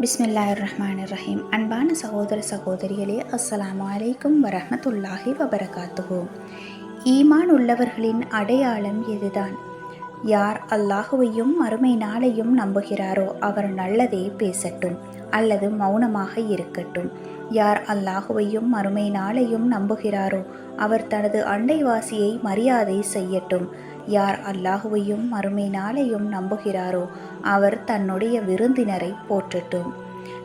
பிஸ்மில்லாஹிர்ரஹ்மானிர்ரஹீம். அன்பான சகோதர சகோதரிகளே, அஸ்ஸலாமு அலைக்கும் வரஹ்மத்துல்லாஹி வபரகாத்துஹு. ஈமான் உள்ளவர்களின் அடையாளம் எதுதான்? யார் அல்லாஹுவையும் மறுமை நாளையும் நம்புகிறாரோ அவர் நல்லதே பேசட்டும் அல்லது மௌனமாக இருக்கட்டும். யார் அல்லாஹுவையும் மறுமை நாளையும் நம்புகிறாரோ அவர் தனது அண்டைவாசியை மரியாதை செய்யட்டும். யார் அல்லாஹுவையும் மறுமை நாளையும் நம்புகிறாரோ அவர் தன்னுடைய விருந்தினரை போற்றட்டும்.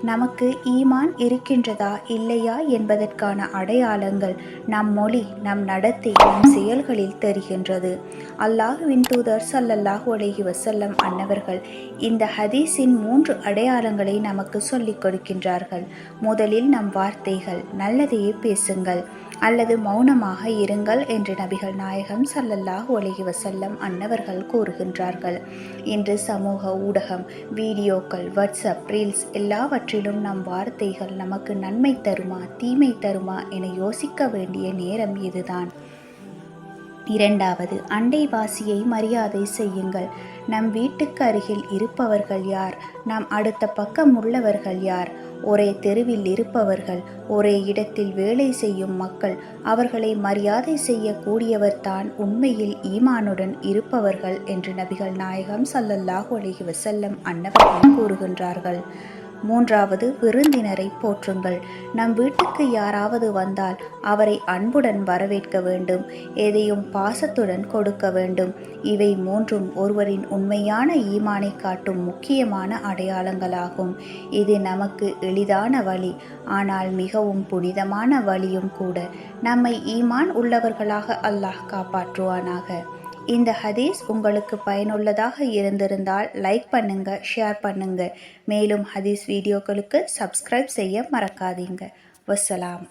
நமக்கு ஈமான் இருக்கின்றதா இல்லையா என்பதற்கான அடையாளங்கள் நம் மொழி, நம் நடத்தை, நம் செயல்களில் தெரிகின்றது. அல்லாஹுவின் தூதர் ஸல்லல்லாஹு அலைஹி வஸல்லம் அன்னவர்கள் இந்த ஹதீஸின் 3 அடையாளங்களை நமக்கு சொல்லிக் கொடுக்கின்றார்கள். முதலில் நம் வார்த்தைகள், நல்லதையே பேசுங்கள் அல்லது மௌனமாக இருங்கள் என்று நபிகள் நாயகம் ஸல்லல்லாஹு அலைஹி வஸல்லம் அன்னவர்கள் கூறுகின்றார்கள். இன்று சமூக ஊடகம், வீடியோக்கள், வாட்ஸ்அப், ரீல்ஸ் எல்லாவற்றிலும் நம் வார்த்தைகள் நமக்கு நன்மை தருமா தீமை தருமா என யோசிக்க வேண்டிய நேரம் இதுதான். இரண்டாவது, அண்டைவாசியை மரியாதை செய்யுங்கள். நம் வீட்டுக்கு அருகில் இருப்பவர்கள் யார்? நம் அடுத்த பக்கம் உள்ளவர்கள் யார்? ஒரே தெருவில் இருப்பவர்கள், ஒரே இடத்தில் வேலை செய்யும் மக்கள், அவர்களை மரியாதை செய்யக்கூடியவர் தான் உண்மையில் ஈமானுடன் இருப்பவர்கள் என்று நபிகள் நாயகம் ஸல்லல்லாஹு அலைஹி வஸல்லம் அன்னவர்கள் கூறுகின்றார்கள். மூன்றாவது, விருந்தினரை போற்றுங்கள். நம் வீட்டுக்கு யாராவது வந்தால் அவரை அன்புடன் வரவேற்க வேண்டும், எதையும் பாசத்துடன் கொடுக்க வேண்டும். இவை மூன்றும் ஒருவரின் உண்மையான ஈமானை காட்டும் முக்கியமான அடையாளங்களாகும். இது நமக்கு எளிதான வழி, ஆனால் மிகவும் புனிதமான வழியும் கூட. நம்மை ஈமான் உள்ளவர்களாக அல்லாஹ் காப்பாற்றுவானாக. இந்த ஹதீஸ் உங்களுக்கு பயனுள்ளதாக இருந்திருந்தால் லைக் பண்ணுங்க, ஷேர் பண்ணுங்க. மேலும் ஹதீஸ் வீடியோக்களுக்கு சப்ஸ்கிரைப் செய்ய மறக்காதீங்க. வஸ்ஸலாம்.